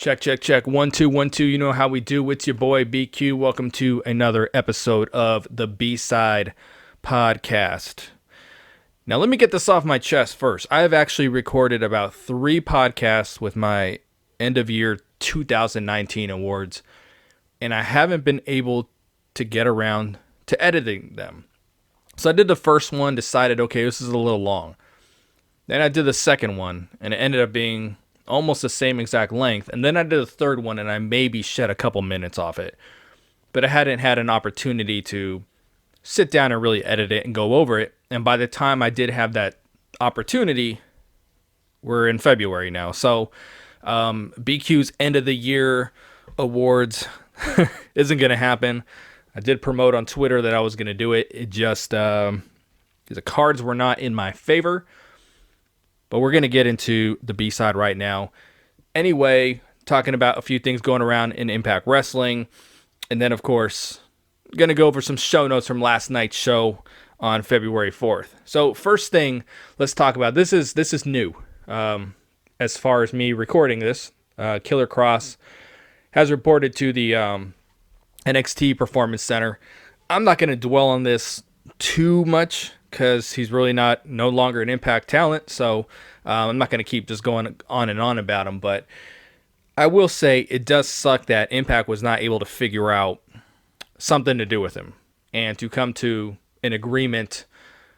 Check, check, check. 1, 2, 1, 2. You know how we do. It's your boy BQ. Welcome to another episode of the B-Side Podcast. Now, let me get this off my chest first. I have actually recorded about 3 podcasts with my end of year 2019 awards, and I haven't been able to get around to editing them. So I did the first one, decided, okay, this is a little long. Then I did the second one, and it ended up being almost the same exact length. And then I did the third one, and I maybe shed a couple minutes off it. But I hadn't had an opportunity to sit down and really edit it and go over it. And by the time I did have that opportunity, we're in February now. So BQ's end of the year awards isn't going to happen. I did promote on Twitter that I was going to do it. It just, the cards were not in my favor. But we're going to get into the B-side right now. Anyway, talking about a few things going around in Impact Wrestling. And then, of course, going to go over some show notes from last night's show on February 4th. So, first thing, let's talk about, this is new. As far as me recording this, Killer Kross has reported to the NXT Performance Center. I'm not going to dwell on this too much, because he's really no longer an Impact talent, so I'm not going to keep just going on and on about him, but I will say it does suck that Impact was not able to figure out something to do with him, and to come to an agreement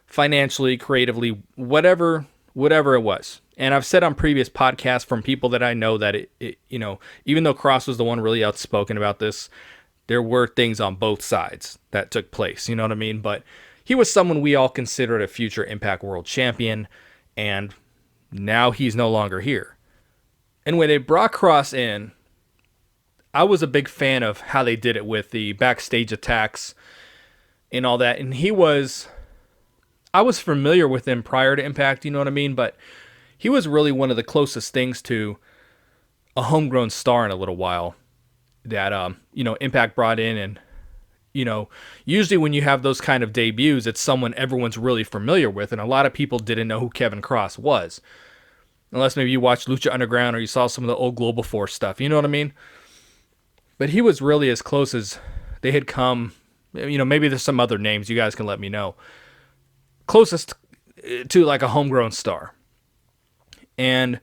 financially, creatively, whatever it was. And I've said on previous podcasts from people that I know that it even though Kross was the one really outspoken about this, there were things on both sides that took place, you know what I mean? But he was someone we all considered a future Impact World Champion, and now he's no longer here. And when they brought Kross in, I was a big fan of how they did it with the backstage attacks and all that. And I was familiar with him prior to Impact, you know what I mean? But he was really one of the closest things to a homegrown star in a little while that, Impact brought in. And usually when you have those kind of debuts, it's someone everyone's really familiar with, and a lot of people didn't know who Kevin Kross was. Unless maybe you watched Lucha Underground or you saw some of the old Global Force stuff, you know what I mean? But he was really as close as they had come. Maybe there's some other names, you guys can let me know. Closest to like a homegrown star. And,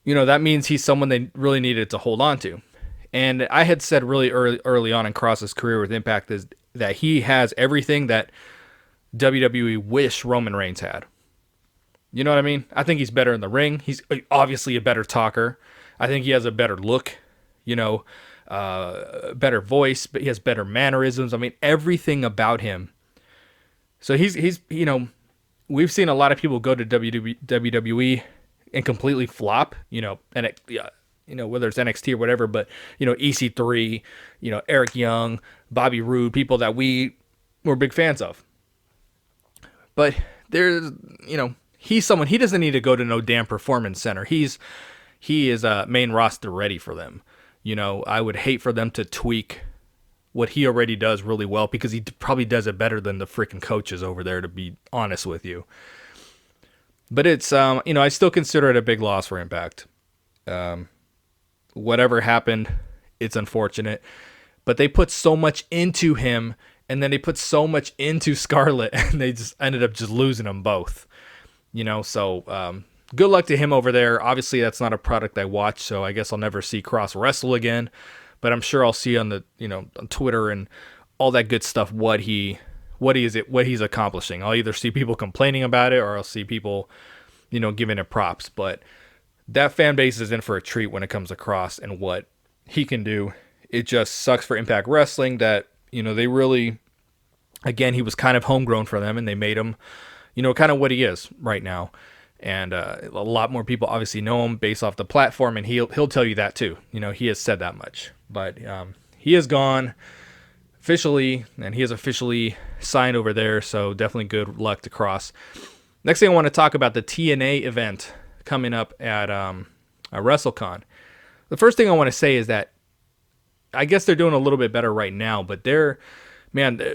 that means he's someone they really needed to hold on to. And I had said really early on in Kross's career with Impact is that he has everything that WWE wish Roman Reigns had. You know what I mean? I think he's better in the ring. He's obviously a better talker. I think he has a better look, better voice, but he has better mannerisms. I mean, everything about him. So he's we've seen a lot of people go to WWE and completely flop, whether it's NXT or whatever, but, EC3, Eric Young, Bobby Roode, people that we were big fans of. But there's, he's someone, he doesn't need to go to no damn performance center. He is main roster ready for them. I would hate for them to tweak what he already does really well, because he probably does it better than the freaking coaches over there, to be honest with you. But it's, I still consider it a big loss for Impact. Whatever happened, it's unfortunate. But they put so much into him, and then they put so much into Scarlett, and they just ended up just losing them both. So good luck to him over there. Obviously, that's not a product I watch, so I guess I'll never see Kross wrestle again. But I'm sure I'll see on the on Twitter and all that good stuff what he's accomplishing. I'll either see people complaining about it, or I'll see people giving it props. But that fan base is in for a treat when it comes to Kross and what he can do. It just sucks for Impact Wrestling that, they really, again, he was kind of homegrown for them, and they made him, kind of what he is right now. And a lot more people obviously know him based off the platform, and he'll tell you that too. He has said that much. But he is gone officially, and he is officially signed over there, so definitely good luck to Kross. Next thing I want to talk about, the TNA event coming up at Wrestlecon. The first thing I want to say is that I guess they're doing a little bit better right now, but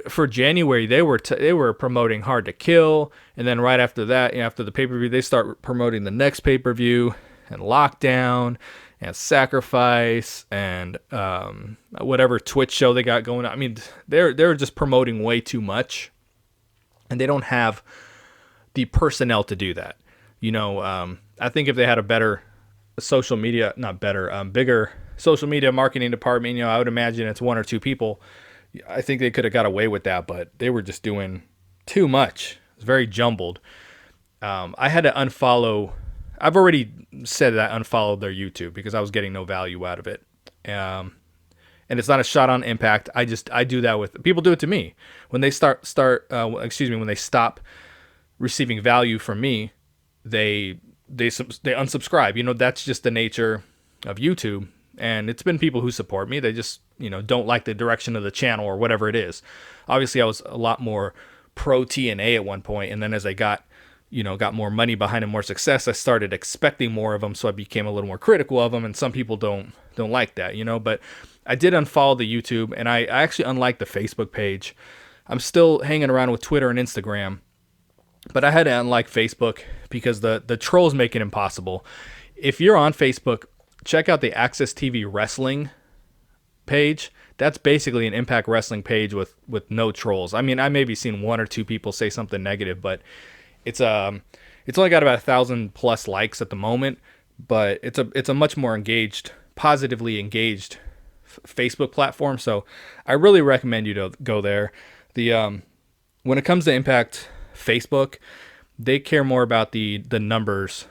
for January they were promoting Hard to Kill, and then right after that, after the pay-per-view, they start promoting the next pay-per-view. and Lockdown and Sacrifice and whatever Twitch show they got going on. I mean, they're just promoting way too much, and they don't have the personnel to do that. I think if they had a better social media, not better, bigger social media marketing department, I would imagine it's 1 or 2 people. I think they could have got away with that, but they were just doing too much. It's very jumbled. I had to unfollow. I've already said that I unfollowed their YouTube because I was getting no value out of it. And it's not a shot on Impact. I do that with people. Do it to me when they when they stop receiving value from me, they unsubscribe. That's just the nature of YouTube. And it's been people who support me. They just, don't like the direction of the channel or whatever it is. Obviously, I was a lot more pro TNA at one point, and then as I got more money behind and more success, I started expecting more of them, so I became a little more critical of them, and some people don't like that, but I did unfollow the YouTube, and I actually unliked the Facebook page. I'm still hanging around with Twitter and Instagram, but I had to unlike Facebook because the trolls make it impossible. If you're on Facebook, check out the Access TV Wrestling page. That's basically an Impact Wrestling page with no trolls. I mean, I maybe seen 1 or 2 people say something negative, but it's only got about 1,000+ likes at the moment. But it's a much more engaged, positively engaged Facebook platform. So I really recommend you to go there. When it comes to Impact Facebook, they care more about the numbers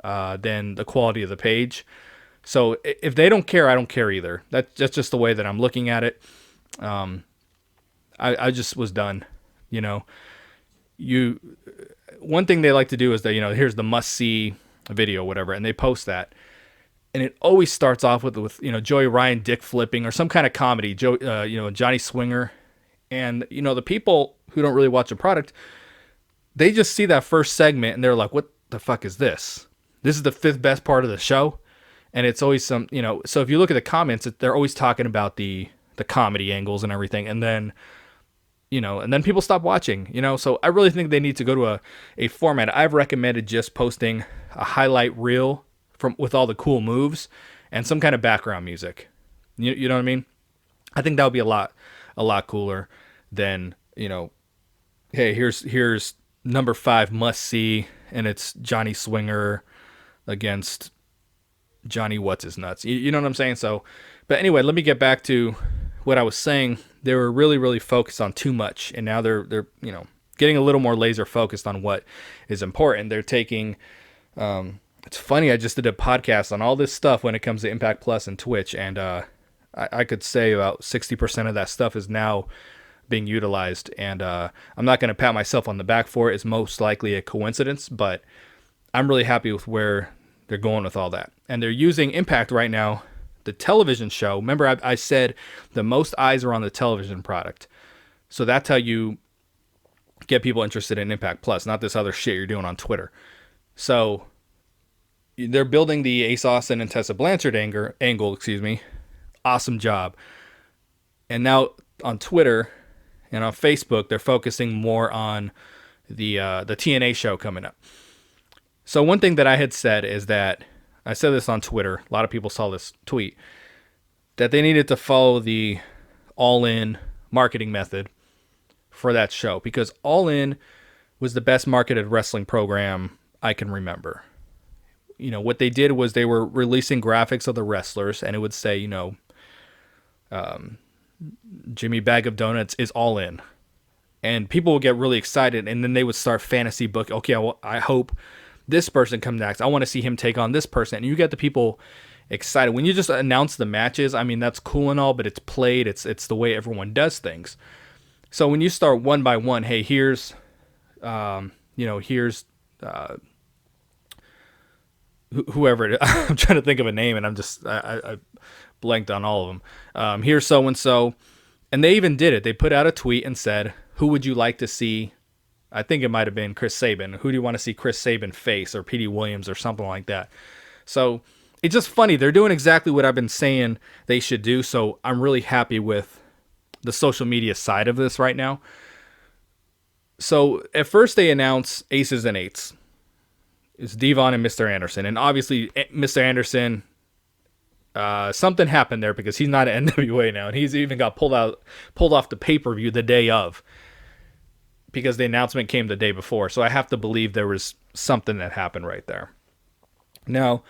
than the quality of the page. So if they don't care, I don't care either. That's just the way that I'm looking at it. I just was done. One thing they like to do is that, here's the must-see video, whatever, and they post that. And it always starts off with Joey Ryan dick flipping or some kind of comedy, Johnny Swinger. And, the people who don't really watch the product, they just see that first segment and they're like, what the fuck is this? This is the 5th best part of the show. And it's always some, so if you look at the comments, they're always talking about the comedy angles and everything. And then, and then people stop watching, so I really think they need to go to a format. I've recommended just posting a highlight reel with all the cool moves and some kind of background music. You know what I mean? I think that would be a lot cooler than, hey, here's number 5 must see, and it's Johnny Swinger against Johnny What's His Nuts. You know what I'm saying? So, but anyway, let me get back to what I was saying. They were really, really focused on too much, and now they're getting a little more laser focused on what is important. They're taking. It's funny. I just did a podcast on all this stuff when it comes to Impact Plus and Twitch, and I could say about 60% of that stuff is now being utilized. And I'm not going to pat myself on the back for it. It's most likely a coincidence, but I'm really happy with where they're going with all that. And they're using Impact right now, the television show. Remember, I said the most eyes are on the television product. So that's how you get people interested in Impact Plus, not this other shit you're doing on Twitter. So they're building the Ace Austin and Tessa Blanchard angle. Awesome job. And now on Twitter and on Facebook, they're focusing more on the TNA show coming up. So one thing that I had said is that, I said this on Twitter, a lot of people saw this tweet, that they needed to follow the All In marketing method for that show, because All In was the best marketed wrestling program I can remember. What they did was they were releasing graphics of the wrestlers, and it would say, Jimmy Bag of Donuts is All In. And people would get really excited, and then they would start fantasy book. Okay, I hope this person comes next. I want to see him take on this person. And you get the people excited. When you just announce the matches, I mean, that's cool and all, but it's played. It's the way everyone does things. So when you start one by one, hey, here's whoever it is. I'm trying to think of a name, and I blanked on all of them. Here's so-and-so. And they even did it. They put out a tweet and said, who would you like to see? I think it might have been Chris Sabin. Who do you want to see Chris Sabin face, or Petey Williams, or something like that? So it's just funny. They're doing exactly what I've been saying they should do. So I'm really happy with the social media side of this right now. So at first they announced Aces and Eights. It's Devon and Mr. Anderson. And obviously, Mr. Anderson, something happened there because he's not at NWA now. And he's even got pulled off the pay-per-view the day of because the announcement came the day before. So I have to believe there was something that happened right there. Now,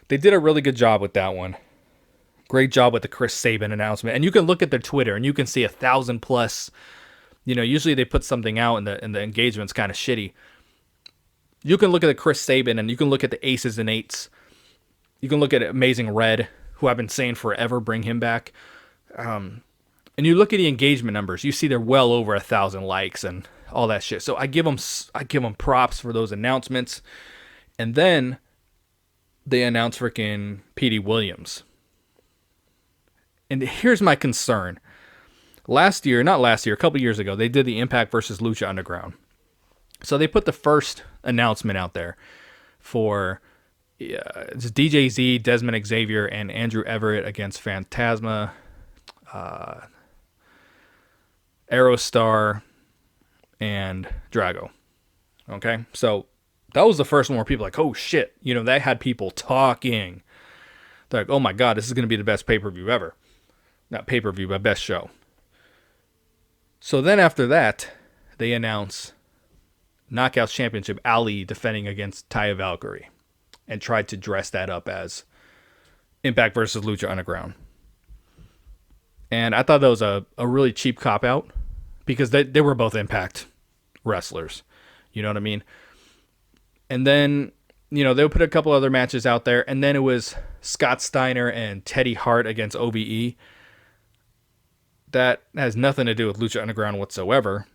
they did a really good job with that one. Great job with the Chris Sabin announcement. And you can look at their Twitter and you can see 1,000 plus. Usually they put something out and the engagement's kind of shitty. You can look at the Chris Sabin and you can look at the Aces and Eights. You can look at Amazing Red, who I've been saying forever, bring him back. And you look at the engagement numbers, you see they're well over 1,000 likes and all that shit. So I give them props for those announcements. And then they announced freaking Petey Williams. And here's my concern. A couple years ago, they did the Impact versus Lucha Underground. So they put the first announcement out there for it's DJ Z, Desmond Xavier, and Andrew Everett against Phantasma, Aerostar, and Drago. Okay, so that was the first one where people were like, oh shit, they had people talking. They're like, oh my god, this is going to be the best pay-per-view ever. Not pay-per-view, but best show. So then after that, they announce Knockouts Championship, Ali defending against Taya Valkyrie, and tried to dress that up as Impact versus Lucha Underground. And I thought that was a really cheap cop-out because they were both Impact wrestlers. You know what I mean? And then, they'll put a couple other matches out there, and then it was Scott Steiner and Teddy Hart against OVE. That has nothing to do with Lucha Underground whatsoever.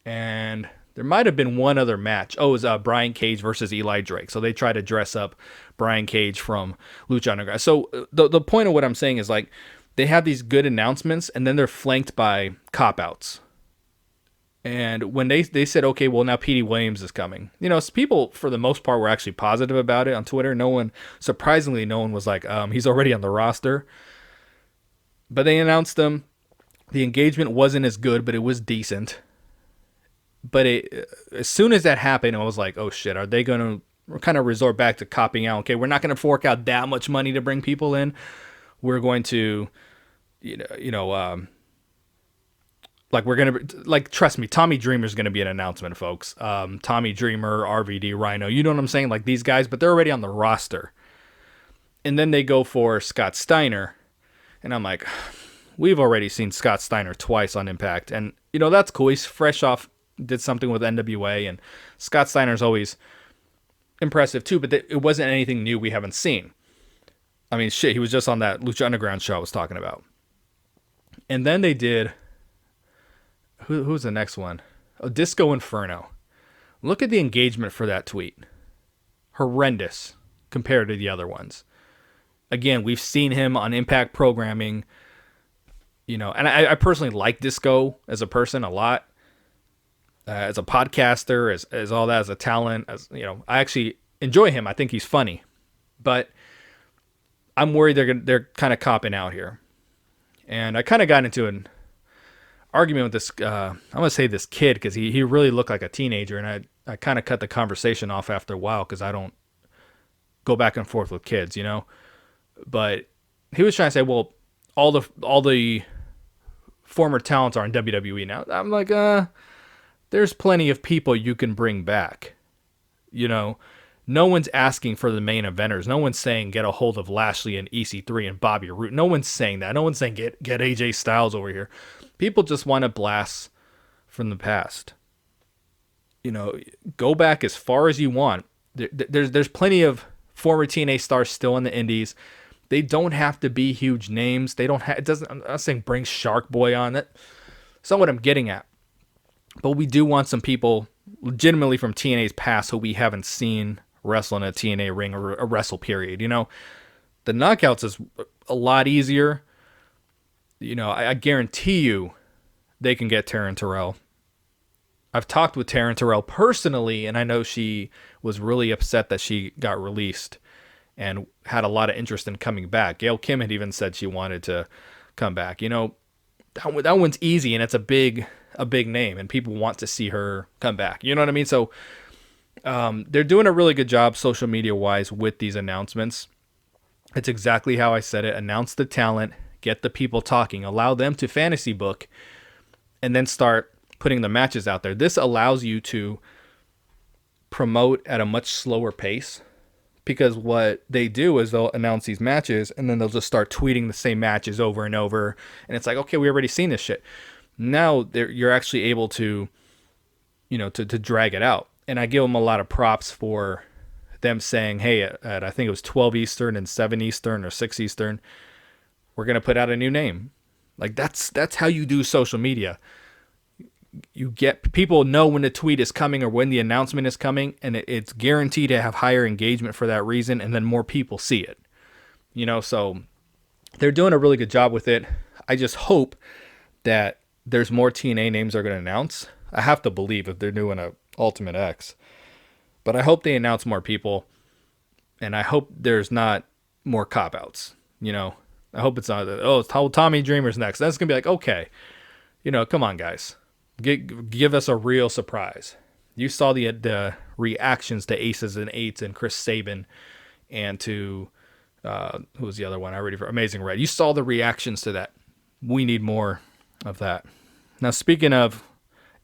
And there might have been one other match. Oh, it was Brian Cage versus Eli Drake. So they tried to dress up Brian Cage from Lucha Underground. So the point of what I'm saying is, like, they have these good announcements, and then they're flanked by cop-outs. And when they said, okay, well, now Petey Williams is coming. People, for the most part, were actually positive about it on Twitter. Surprisingly, no one was like, he's already on the roster. But they announced him. The engagement wasn't as good, but it was decent. But as soon as that happened, I was like, oh shit, are they going to kind of resort back to copying out? Okay, we're not going to fork out that much money to bring people in. We're going to, trust me, Tommy Dreamer's going to be an announcement, folks. Tommy Dreamer, RVD, Rhino, you know what I'm saying? Like these guys, but they're already on the roster. And then they go for Scott Steiner. And I'm like, we've already seen Scott Steiner twice on Impact. And, that's cool. He's fresh off, did something with NWA. And Scott Steiner's always impressive too, but it wasn't anything new we haven't seen. I mean, shit, he was just on that Lucha Underground show I was talking about. And then they did, who's the next one? Oh, Disco Inferno. Look at the engagement for that tweet. Horrendous compared to the other ones. Again, we've seen him on Impact programming, and I personally like Disco as a person a lot, as a podcaster, as all that, as a talent, I actually enjoy him. I think he's funny, but I'm worried they're kind of copping out here. And I kind of got into an argument with this, I'm going to say this kid, because he really looked like a teenager, and I kind of cut the conversation off after a while because I don't go back and forth with kids, But he was trying to say, well, all the former talents are in WWE now. I'm like, there's plenty of people you can bring back. No one's asking for the main eventers. No one's saying get a hold of Lashley and EC3 and Bobby Roode. No one's saying that. No one's saying get AJ Styles over here. People just want to blast from the past. Go back as far as you want. There's plenty of former TNA stars still in the indies. They don't have to be huge names. They don't have. It doesn't. I'm not saying bring Shark Boy on. That's not what I'm getting at. But we do want some people legitimately from TNA's past who we haven't seen wrestle in a TNA ring or a wrestle period. The knockouts is a lot easier. I guarantee you they can get Taryn Terrell. I've talked with Taryn Terrell personally, and I know she was really upset that she got released and had a lot of interest in coming back. Gail Kim had even said she wanted to come back. That one's easy, and it's a big name, and people want to see her come back. You know what I mean? So They're doing a really good job social media wise with these announcements. It's exactly how I said it. Announce the talent, get the people talking, allow them to fantasy book, and then start putting the matches out there. This allows you to promote at a much slower pace, because what they do is they'll announce these matches and then they'll just start tweeting the same matches over and over. And it's like, okay, we already seen this shit. Now you're actually able to, to drag it out. And I give them a lot of props for them saying, hey, at I think it was 12 Eastern and 7 Eastern or 6 Eastern, we're going to put out a new name. Like that's how you do social media. You get people know when the tweet is coming or when the announcement is coming, and it's guaranteed to have higher engagement for that reason, and then more people see it. So they're doing a really good job with it. I just hope that there's more TNA names they're going to announce. I have to believe if they're doing a Ultimate X. But I hope they announce more people, and I hope there's not more cop-outs. I hope it's not, it's Tommy Dreamer's next. That's going to be like, okay, come on, guys. Give us a real surprise. You saw the reactions to Aces and Eights and Chris Sabin and to, who was the other one? I already forgot. Amazing Red. You saw the reactions to that. We need more of that. Now, speaking of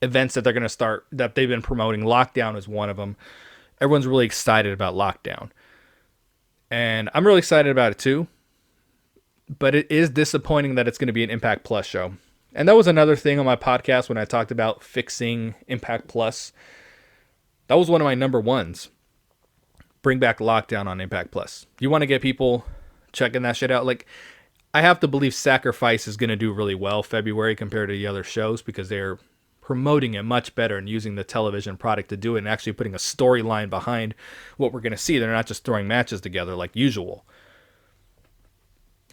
events that they're going to start, that they've been promoting, Lockdown is one of them. Everyone's really excited about Lockdown. And I'm really excited about it too. But it is disappointing that it's going to be an Impact Plus show. And that was another thing on my podcast when I talked about fixing Impact Plus. That was one of my number ones. Bring back Lockdown on Impact Plus. You want to get people checking that shit out? Like, I have to believe Sacrifice is going to do really well February compared to the other shows, because they're promoting it much better and using the television product to do it and actually putting a storyline behind what we're going to see. They're not just throwing matches together like usual.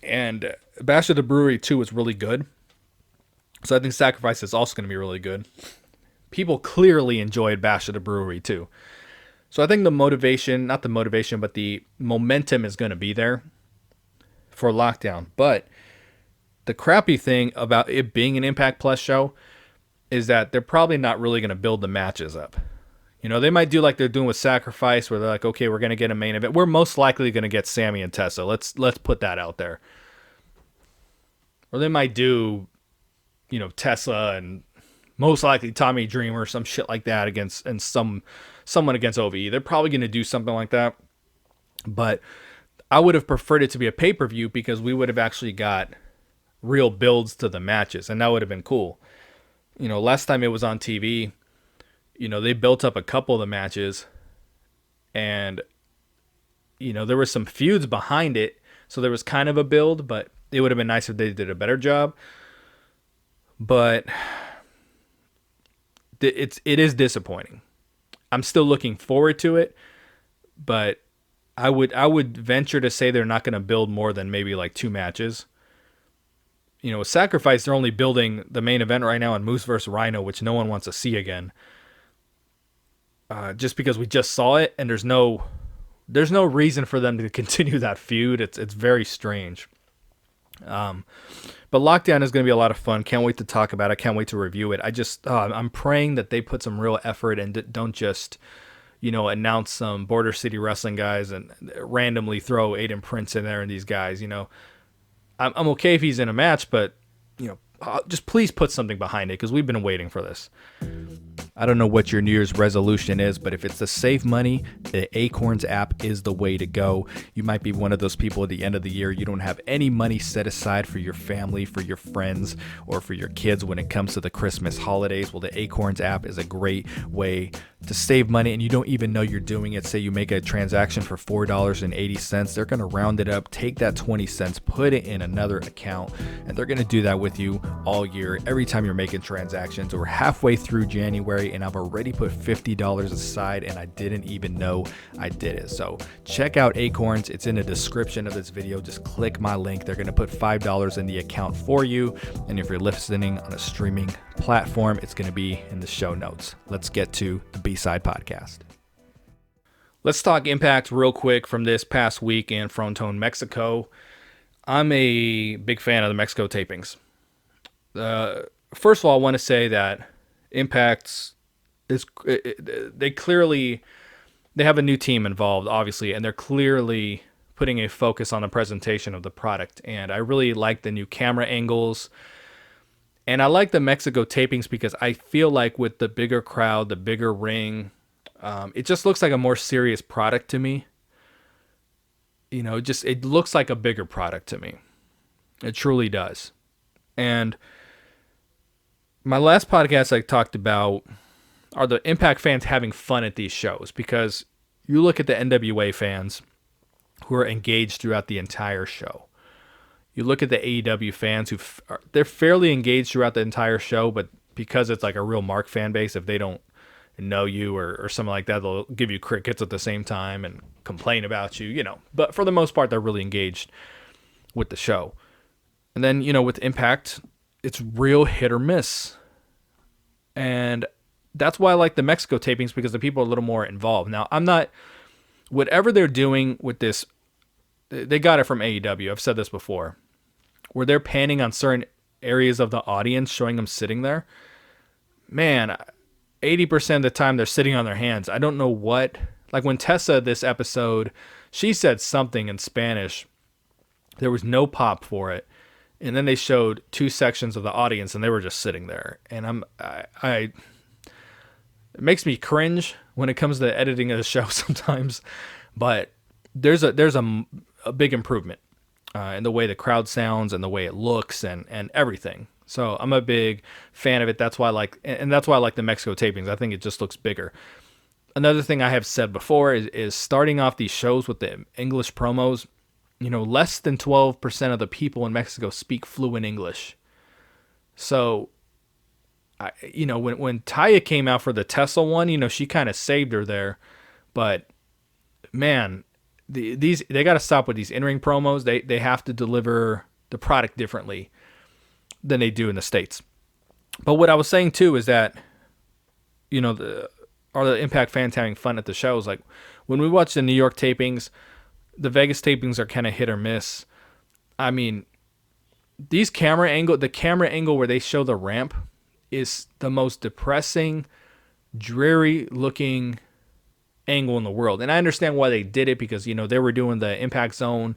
And Bash at the Brewery 2 was really good. So I think Sacrifice is also going to be really good. People clearly enjoyed Bash at the Brewery too. So I think the momentum is going to be there for Lockdown. But the crappy thing about it being an Impact Plus show is that they're probably not really going to build the matches up. They might do like they're doing with Sacrifice, where they're like, okay, we're going to get a main event. We're most likely going to get Sammy and Tessa. Let's put that out there. Or they might do, Tessa and most likely Tommy Dreamer or some shit like that someone against OVE. They're probably going to do something like that. But I would have preferred it to be a pay-per-view, because we would have actually got real builds to the matches, and that would have been cool. Last time it was on TV, they built up a couple of the matches, and, there were some feuds behind it, so there was kind of a build, but it would have been nice if they did a better job. But it is disappointing. I'm still looking forward to it, but I would venture to say they're not going to build more than maybe like 2 matches. With Sacrifice, they're only building the main event right now on Moose vs. Rhino, which no one wants to see again. Just because we just saw it, and there's no reason for them to continue that feud. It's very strange. But Lockdown is going to be a lot of fun. Can't wait to talk about it. Can't wait to review it. I'm praying that they put some real effort and don't just, announce some Border City Wrestling guys and randomly throw Aiden Prince in there and these guys. I'm okay if he's in a match, but just please put something behind it, because we've been waiting for this. I don't know what your New Year's resolution is, but if it's to save money, the Acorns app is the way to go. You might be one of those people at the end of the year, you don't have any money set aside for your family, for your friends, or for your kids when it comes to the Christmas holidays. Well, the Acorns app is a great way to save money, and you don't even know you're doing it. Say you make a transaction for $4.80. They're going to round it up, take that 20 cents, put it in another account, and they're going to do that with you all year, every time you're making transactions. We're halfway through January, and I've already put $50 aside, and I didn't even know I did it. So check out Acorns. It's in the description of this video. Just click my link. They're going to put $5 in the account for you, and if you're listening on a streaming platform, it's going to be in the show notes. Let's get to the B-Side Podcast. Let's talk Impact real quick from this past week in Frontón, Mexico. I'm a big fan of the Mexico tapings. First of all, I want to say that Impact they clearly they have a new team involved, obviously, and they're clearly putting a focus on the presentation of the product. And I really like the new camera angles. And I like the Mexico tapings because I feel like with the bigger crowd, the bigger ring, it just looks like a more serious product to me. You know, it looks like a bigger product to me. It truly does. And my last podcast I talked about are the Impact fans having fun at these shows, because you look at the NWA fans who are engaged throughout the entire show. You look at the AEW fans they're fairly engaged throughout the entire show, but because it's like a real mark fan base, if they don't know you or something like that, they'll give you crickets at the same time and complain about you, But for the most part, they're really engaged with the show. And then, with Impact, it's real hit or miss. And that's why I like the Mexico tapings, because the people are a little more involved. Now, whatever they're doing with this, they got it from AEW. I've said this before, where they're panning on certain areas of the audience, showing them sitting there. Man, 80% of the time they're sitting on their hands. I don't know what, like when Tessa, this episode, she said something in Spanish. There was no pop for it. And then they showed 2 sections of the audience and they were just sitting there. And it makes me cringe when it comes to the editing of the show sometimes, but there's a big improvement in the way the crowd sounds and the way it looks and everything. So I'm a big fan of it. That's why I like the Mexico tapings. I think it just looks bigger. Another thing I have said before is starting off these shows with the English promos. Less than 12% of the people in Mexico speak fluent English. So, when Taya came out for the Tesla one, she kind of saved her there. But, man, they got to stop with these in-ring promos. They have to deliver the product differently than they do in the States. But what I was saying, too, is that, are the Impact fans having fun at the shows? Like, when we watch the New York tapings, the Vegas tapings are kind of hit or miss. I mean, the camera angle where they show the ramp is the most depressing, dreary looking angle in the world. And I understand why they did it, because, they were doing the Impact Zone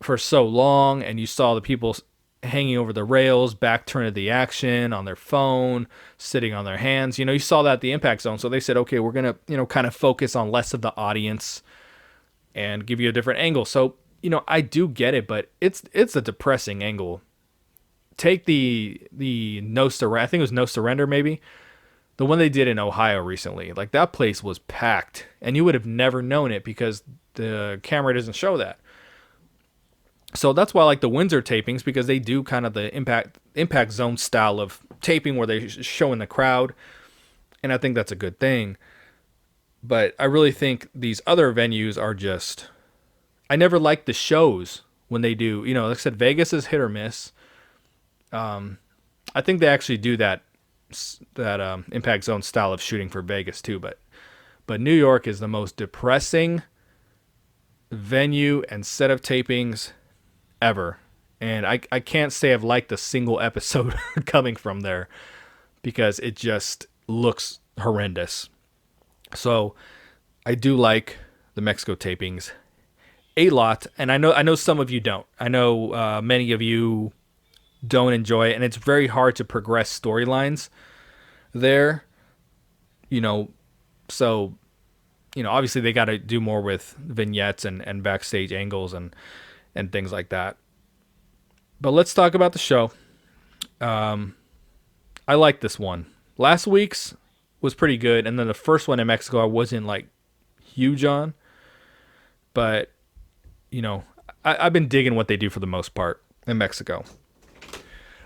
for so long, and you saw the people hanging over the rails, back turned to the action on their phone, sitting on their hands. You saw that at the Impact Zone. So they said, okay, we're going to, kind of focus on less of the audience and give you a different angle. So, I do get it, but it's a depressing angle. Take the No Surrender, I think it was No Surrender maybe, the one they did in Ohio recently. Like, that place was packed, and you would have never known it because the camera doesn't show that. So that's why I like the Windsor tapings, because they do kind of the Impact Zone style of taping where they show in the crowd, and I think that's a good thing. But I really think these other venues are just... I never like the shows when they do... like I said, Vegas is hit or miss. I think they actually do that Impact Zone style of shooting for Vegas too. But New York is the most depressing venue and set of tapings ever. And I can't say I've liked a single episode coming from there, because it just looks horrendous. So I do like the Mexico tapings a lot, and I know some of you don't. I know many of you don't enjoy it, and it's very hard to progress storylines there. So obviously they got to do more with vignettes and backstage angles and things like that. But let's talk about the show. I like this one. Last week's was pretty good, and then the first one in Mexico I wasn't like huge on, but I've been digging what they do for the most part in Mexico.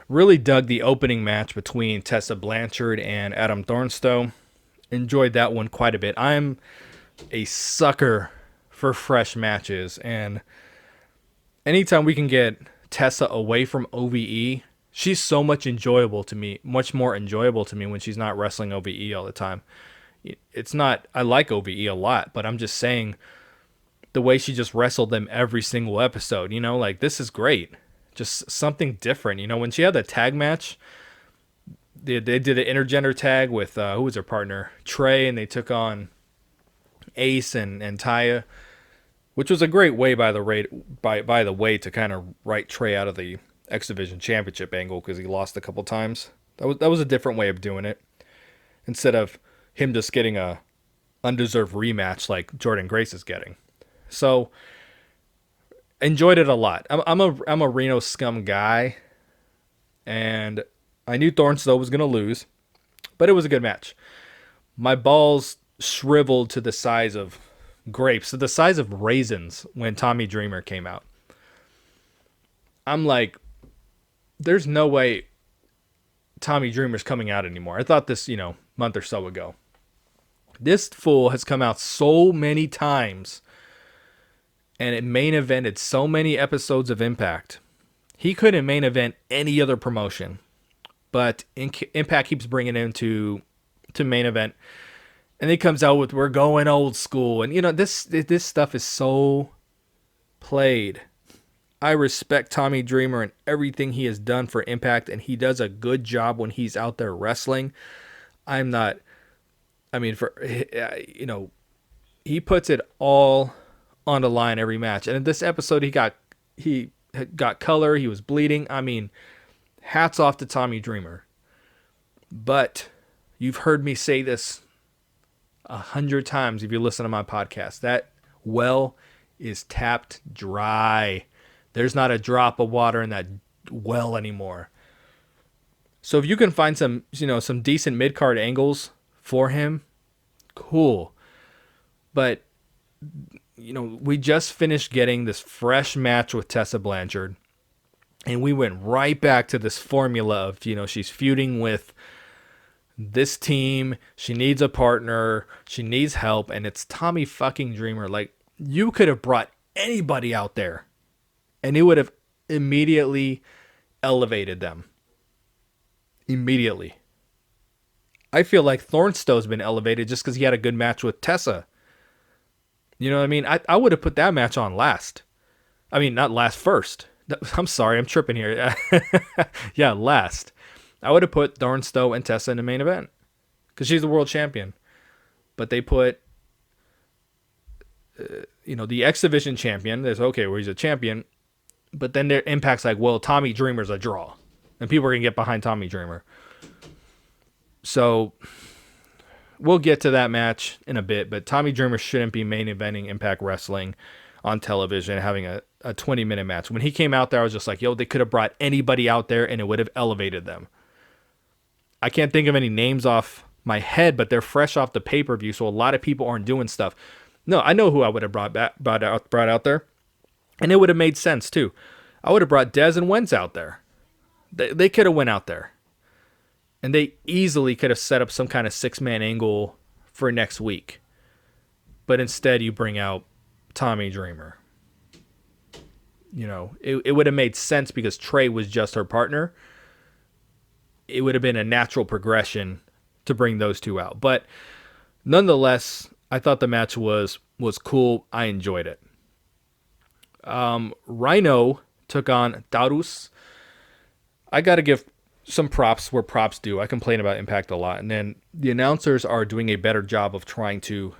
Really dug the opening match between Tessa Blanchard and Adam Thornstowe. Enjoyed that one quite a bit. I'm a sucker for fresh matches, and anytime we can get Tessa away from OVE, she's so much more enjoyable to me when she's not wrestling OVE all the time. It's not, I like OVE a lot, but I'm just saying the way she just wrestled them every single episode, like, this is great. Just something different. When she had that tag match, they did an intergender tag with, who was her partner? Trey, and they took on Ace and Taya, which was a great way by the way to kind of write Trey out of the X Division Championship angle because he lost a couple times. That was a different way of doing it instead of him just getting a undeserved rematch like Jordan Grace is getting. So enjoyed it a lot. I'm a Reno Scum guy, and I knew Thornstowe was gonna lose, but it was a good match. My balls shriveled to the size of grapes, to the size of raisins when Tommy Dreamer came out. I'm like, there's no way Tommy Dreamer's coming out anymore. I thought this, month or so ago. This fool has come out so many times, and it main evented so many episodes of Impact. He couldn't main event any other promotion, but Impact keeps bringing him to main event, and he comes out with "We're going old school," and this stuff is so played. I respect Tommy Dreamer and everything he has done for Impact, and he does a good job when he's out there wrestling. He puts it all on the line every match. And in this episode, he got color. He was bleeding. Hats off to Tommy Dreamer. But you've heard me say this 100 times if you listen to my podcast. That well is tapped dry. There's not a drop of water in that well anymore. So if you can find some decent mid-card angles for him, cool. But, we just finished getting this fresh match with Tessa Blanchard. And we went right back to this formula of, she's feuding with this team. She needs a partner. She needs help. And it's Tommy fucking Dreamer. Like, you could have brought anybody out there, and it would have immediately elevated them. Immediately. I feel like Thornstowe's been elevated just because he had a good match with Tessa. You know what I mean? I would have put that match on last. Not last, first. I'm sorry, I'm tripping here. Yeah, last. I would have put Thornstowe and Tessa in the main event because she's the world champion. But they put, the X Division champion. There's where he's a champion. But then their Impact's like, well, Tommy Dreamer's a draw. And people are going to get behind Tommy Dreamer. So we'll get to that match in a bit. But Tommy Dreamer shouldn't be main eventing Impact Wrestling on television, having a 20-minute match. When he came out there, I was just like, they could have brought anybody out there and it would have elevated them. I can't think of any names off my head, but they're fresh off the pay-per-view, so a lot of people aren't doing stuff. No, I know who I would have brought out there. And it would have made sense, too. I would have brought Dez and Wentz out there. They could have went out there. And they easily could have set up some kind of 6-man angle for next week. But instead, you bring out Tommy Dreamer. It would have made sense because Trey was just her partner. It would have been a natural progression to bring those two out. But nonetheless, I thought the match was cool. I enjoyed it. Rhino took on Taurus. I got to give some props where props due. I complain about Impact a lot. And then the announcers are doing a better job of trying to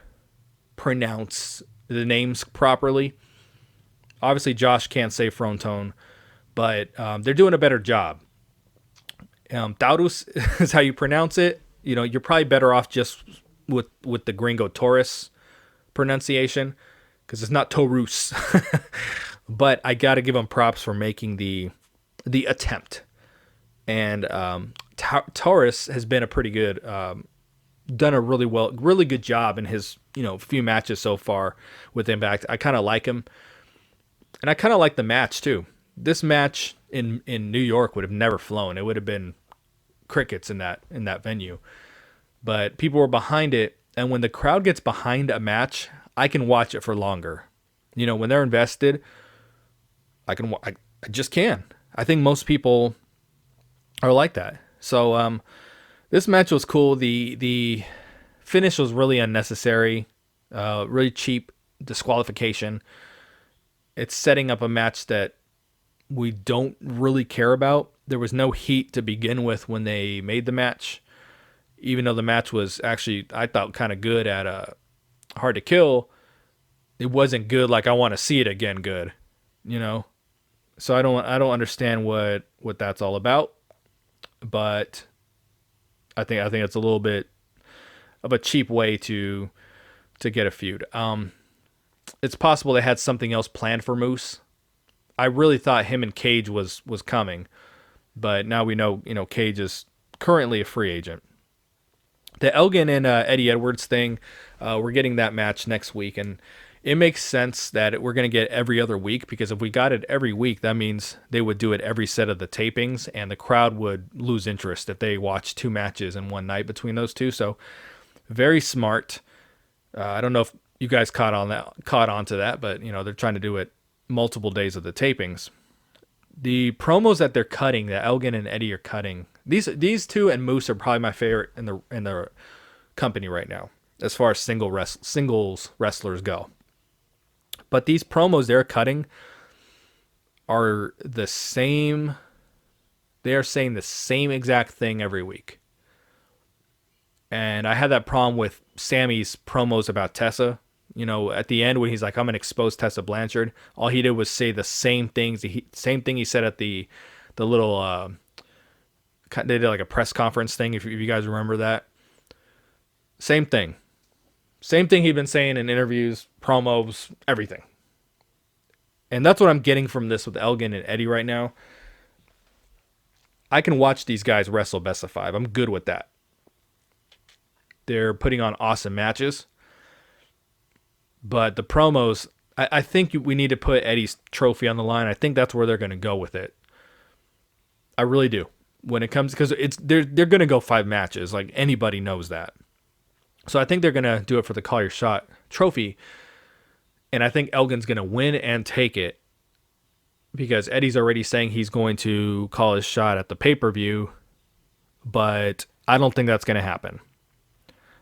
pronounce the names properly. Obviously, Josh can't say Frontone, but they're doing a better job. Taurus is how you pronounce it. You're probably better off just with the Gringo Taurus pronunciation because it's not Taurus. But I got to give them props for making the attempt. And Taurus has been a pretty good, done a really good job in his few matches so far with Impact. I kind of like him, and I kind of like the match too. This match in New York would have never flown. It would have been crickets in that venue, but people were behind it. And when the crowd gets behind a match, I can watch it for longer. When they're invested, I just can. I think most people are like that. So this match was cool. The finish was really unnecessary, really cheap disqualification. It's setting up a match that we don't really care about. There was no heat to begin with when they made the match, even though the match was actually, I thought, kind of good at Hard to Kill, it wasn't good like I want to see it again good, you know? So I don't understand what that's all about, but I think it's a little bit of a cheap way to get a feud. It's possible they had something else planned for Moose. I really thought him and Cage was coming, but now we know, Cage is currently a free agent. The Elgin and Eddie Edwards thing, we're getting that match next week, and it makes sense that we're going to get every other week, because if we got it every week, that means they would do it every set of the tapings, and the crowd would lose interest if they watched 2 matches in one night between those two. So very smart. I don't know if you guys caught on to that, but they're trying to do it multiple days of the tapings. The promos that they're cutting, that Elgin and Eddie are cutting, these two and Moose are probably my favorite in the company right now as far as singles wrestlers go. But these promos they're cutting are the same. They are saying the same exact thing every week. And I had that problem with Sammy's promos about Tessa. At the end when he's like, I'm going to expose Tessa Blanchard, all he did was say the same things. Same thing he said at the little, they did like a press conference thing, if you guys remember that. Same thing. Same thing he'd been saying in interviews, promos, everything. And that's what I'm getting from this with Elgin and Eddie right now. I can watch these guys wrestle best of 5. I'm good with that. They're putting on awesome matches. But the promos, I think we need to put Eddie's trophy on the line. I think that's where they're going to go with it. I really do. When it comes, because they're going to go 5 matches. Like, anybody knows that. So I think they're going to do it for the Call Your Shot trophy. And I think Elgin's going to win and take it, because Eddie's already saying he's going to call his shot at the pay-per-view. But I don't think that's going to happen.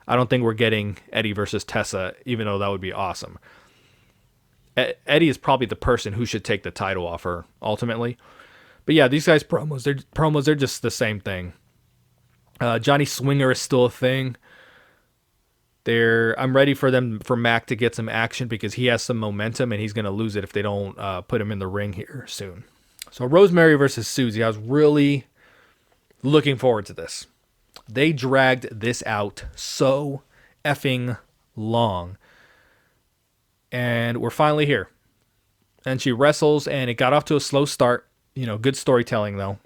I don't think we're getting Eddie versus Tessa, even though that would be awesome. Eddie is probably the person who should take the title off her, ultimately. But yeah, these guys' promos, they're just the same thing. Johnny Swinger is still a thing. I'm ready for Mac to get some action, because he has some momentum, and he's going to lose it if they don't put him in the ring here soon. So Rosemary versus Suzie, I was really looking forward to this. They dragged this out so effing long. And we're finally here. And she wrestles, and it got off to a slow start. Good storytelling, though.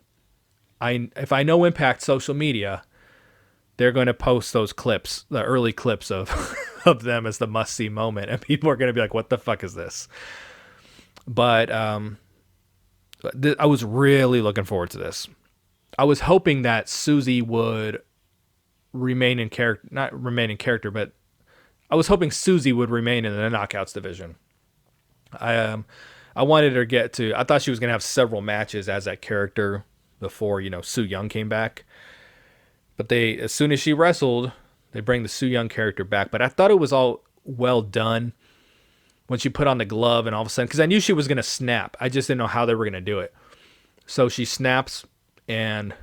If I know Impact social media, they're going to post those clips, the early clips of of them as the must-see moment. And people are going to be like, what the fuck is this? But I was really looking forward to this. I was hoping that Suzie would remain in character, not remain in character, but I was hoping Suzie would remain in the Knockouts division. I wanted her to get to, I thought she was going to have several matches as that character before, Su Yung came back. But as soon as she wrestled, they bring the Su Yung character back. But I thought it was all well done when she put on the glove, and all of a sudden, because I knew she was going to snap. I just didn't know how they were going to do it. So she snaps, and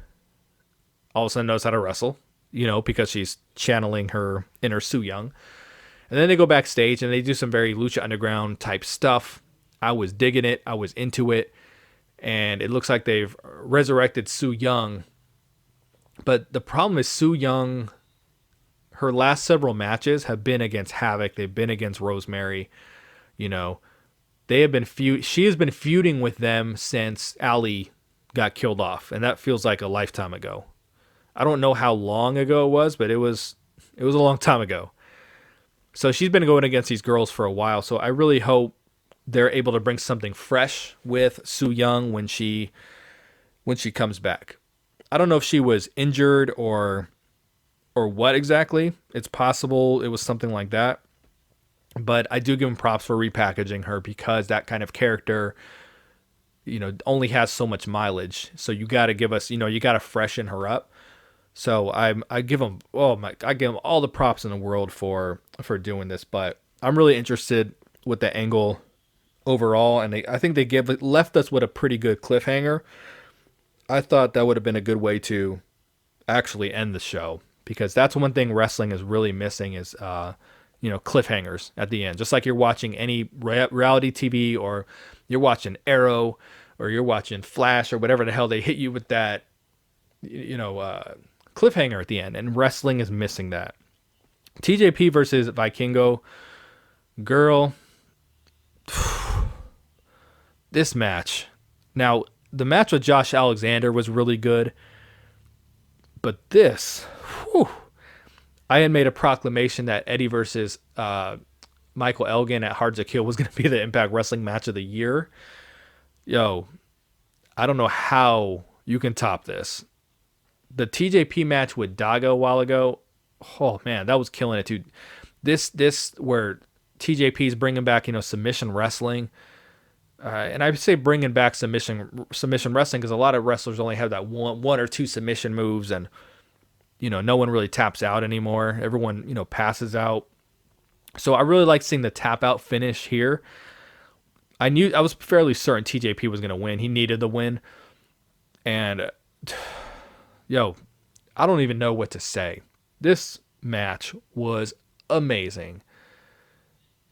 all of a sudden knows how to wrestle, because she's channeling her inner Su Yung. And then they go backstage, and they do some very Lucha Underground type stuff. I was digging it. I was into it. And it looks like they've resurrected Su Yung. But the problem is Su Yung, her last several matches have been against Havoc. They've been against Rosemary. They have been she has been feuding with them since Ali got killed off. And that feels like a lifetime ago. I don't know how long ago it was, but it was a long time ago. So she's been going against these girls for a while. So I really hope they're able to bring something fresh with Su Yung when she comes back. I don't know if she was injured or what exactly. It's possible it was something like that. But I do give them props for repackaging her, because that kind of character, only has so much mileage. So you got to give us, you got to freshen her up. So I give them all the props in the world for doing this. But I'm really interested with the angle overall, and I think they left us with a pretty good cliffhanger. I thought that would have been a good way to actually end the show, because that's one thing wrestling is really missing is cliffhangers at the end, just like you're watching any reality TV, or you're watching Arrow, or you're watching Flash, or whatever the hell. They hit you with that, cliffhanger at the end, and wrestling is missing that. TJP versus Vikingo, girl, this match. Now, the match with Josh Alexander was really good, but this, whew, I had made a proclamation that Eddie versus Michael Elgin at Hard to Kill was going to be the Impact Wrestling match of the year. Yo, I don't know how you can top this. The TJP match with Daga a while ago, oh man, that was killing it too. This where TJP is bringing back submission wrestling, and I say bringing back submission wrestling because a lot of wrestlers only have that one or two submission moves, and no one really taps out anymore. Everyone passes out. So I really like seeing the tap out finish here. I was fairly certain TJP was going to win. He needed the win, and I don't even know what to say. This match was amazing.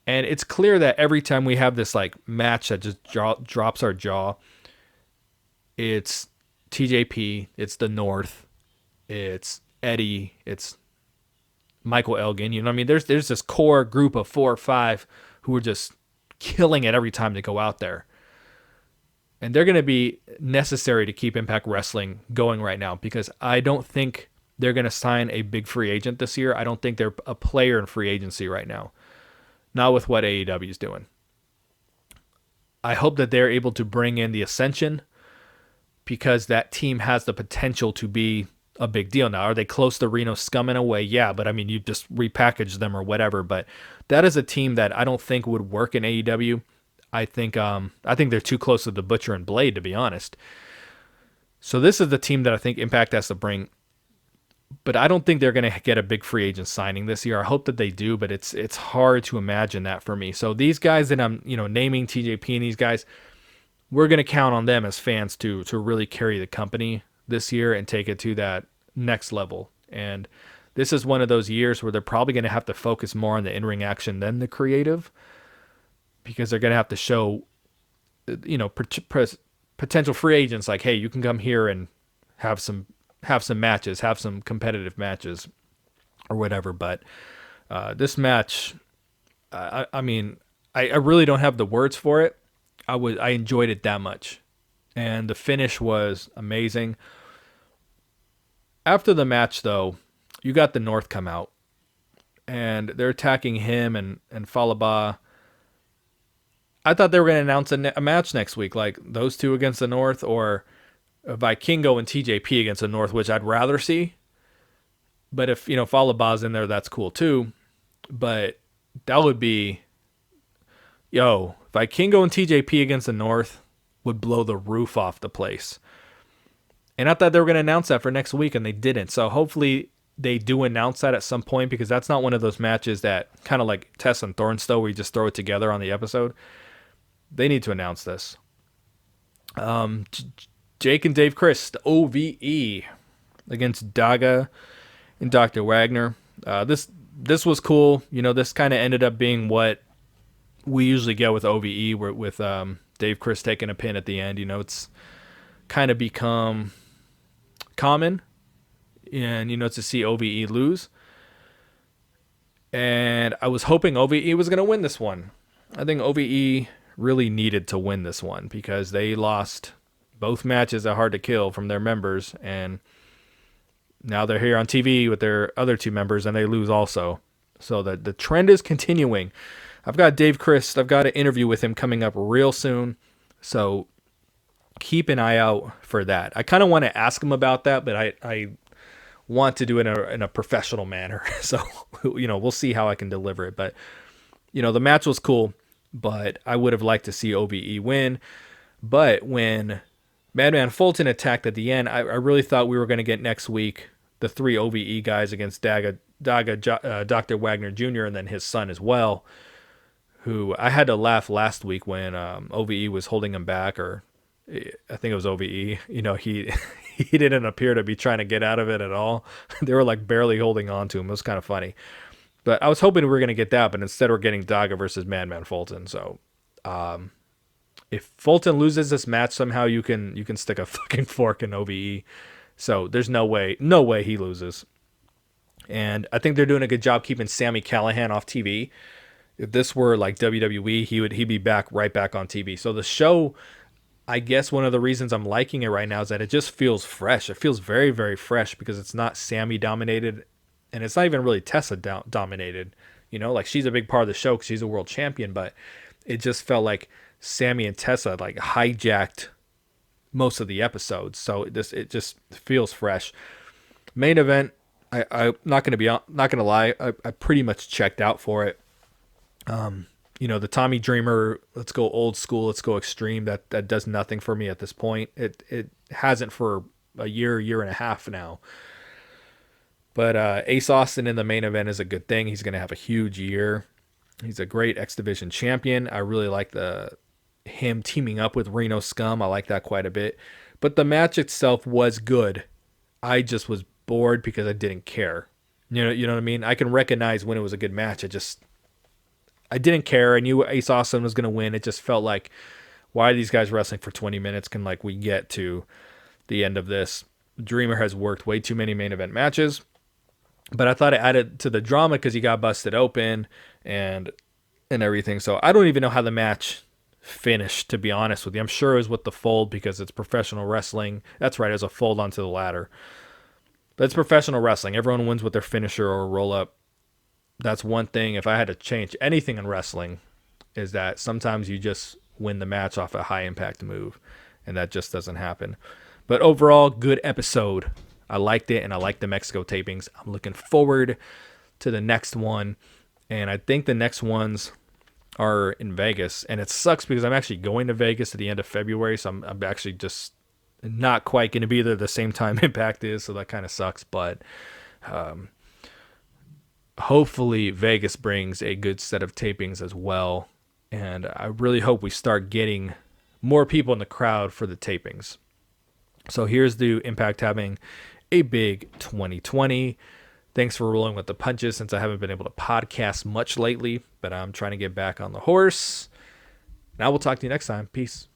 And it's clear that every time we have this match that just drops our jaw, it's TJP, it's the North, it's Eddie, it's Michael Elgin. You know what I mean? There's this core group of 4 or 5 who are just killing it every time they go out there. And they're going to be necessary to keep Impact Wrestling going right now, because I don't think they're going to sign a big free agent this year. I don't think they're a player in free agency right now. Not with what AEW is doing. I hope that they're able to bring in the Ascension, because that team has the potential to be a big deal now. Are they close to Reno Scum in a way? Yeah, but I mean, you just repackage them or whatever. But that is a team that I don't think would work in AEW. I think they're too close to the Butcher and Blade, to be honest. So this is the team that I think Impact has to bring. But I don't think they're going to get a big free agent signing this year. I hope that they do, but it's hard to imagine that for me. So these guys that I'm naming, TJP and these guys, we're going to count on them as fans to really carry the company this year and take it to that next level. And this is one of those years where they're probably going to have to focus more on the in-ring action than the creative, because they're going to have to show potential free agents like, hey, you can come here and have some matches, have some competitive matches or whatever. But this match, I really don't have the words for it. I enjoyed it that much. And the finish was amazing. After the match, though, you got the North come out, and they're attacking him and Falaba. I thought they were going to announce a match next week, like those two against the North, or Vikingo and TJP against the North, which I'd rather see. But if Falaba's in there, that's cool too. But that would be, Vikingo and TJP against the North would blow the roof off the place. And I thought they were going to announce that for next week, and they didn't. So hopefully they do announce that at some point, because that's not one of those matches that kind of like Tess and Thornstowe, where you just throw it together on the episode. They need to announce this. Jake and Dave Chris, the OVE, against Daga and Dr. Wagner. This was cool. This kind of ended up being what we usually get with OVE, with Dave Chris taking a pin at the end. It's kind of become common, and to see OVE lose. And I was hoping OVE was going to win this one. I think OVE really needed to win this one, because they lost both matches at Hard to Kill from their members, and now they're here on TV with their other 2 members, and they lose also. So the trend is continuing. I've got Dave Chris. I've got an interview with him coming up real soon, so keep an eye out for that. I kind of want to ask him about that, but I want to do it in a professional manner. So we'll see how I can deliver it. But the match was cool, but I would have liked to see OVE win. But when Madman Fulton attacked at the end, I really thought we were going to get next week the 3 OVE guys against Daga, Dr. Wagner Jr., and then his son as well, who I had to laugh last week when OVE was holding him back, or I think it was OVE. He didn't appear to be trying to get out of it at all. They were like barely holding on to him. It was kind of funny. But I was hoping we were going to get that, but instead we're getting Daga versus Madman Fulton. So if Fulton loses this match somehow, you can stick a fucking fork in OVE. So there's no way he loses. And I think they're doing a good job keeping Sami Callihan off TV. If this were like WWE, he'd be right back on TV. So the show, I guess one of the reasons I'm liking it right now is that it just feels fresh. It feels very, very fresh because it's not Sami dominated, and it's not even really Tessa dominated. You know, like she's a big part of the show because she's a world champion, but it just felt like Sami and Tessa like hijacked most of the episodes. So it just feels fresh. Main event, I'm not gonna lie, I pretty much checked out for it. The Tommy Dreamer, let's go old school, let's go extreme, that does nothing for me at this point. It hasn't for a year and a half now. But Ace Austin in the main event is a good thing. He's going to have a huge year. He's a great X Division champion. I really like him teaming up with Reno Scum. I like that quite a bit. But the match itself was good. I just was bored because I didn't care. You know what I mean? I can recognize when it was a good match. I didn't care. I knew Ace Austin was going to win. It just felt like, why are these guys wrestling for 20 minutes? Can we get to the end of this? Dreamer has worked way too many main event matches. But I thought it added to the drama because he got busted open and everything. So I don't even know how the match finished, to be honest with you. I'm sure it was with the fold because it's professional wrestling. That's right, it was a fold onto the ladder. But it's professional wrestling. Everyone wins with their finisher or roll up. That's one thing. If I had to change anything in wrestling, is that sometimes you just win the match off a high impact move, and that just doesn't happen. But overall, good episode. I liked it, and I like the Mexico tapings. I'm looking forward to the next one, and I think the next ones are in Vegas, and it sucks because I'm actually going to Vegas at the end of February, so I'm actually just not quite going to be there the same time Impact is, so that kind of sucks, but hopefully Vegas brings a good set of tapings as well, and I really hope we start getting more people in the crowd for the tapings. So here's the Impact having a big 2020. Thanks for rolling with the punches since I haven't been able to podcast much lately, but I'm trying to get back on the horse. Now we'll talk to you next time. Peace.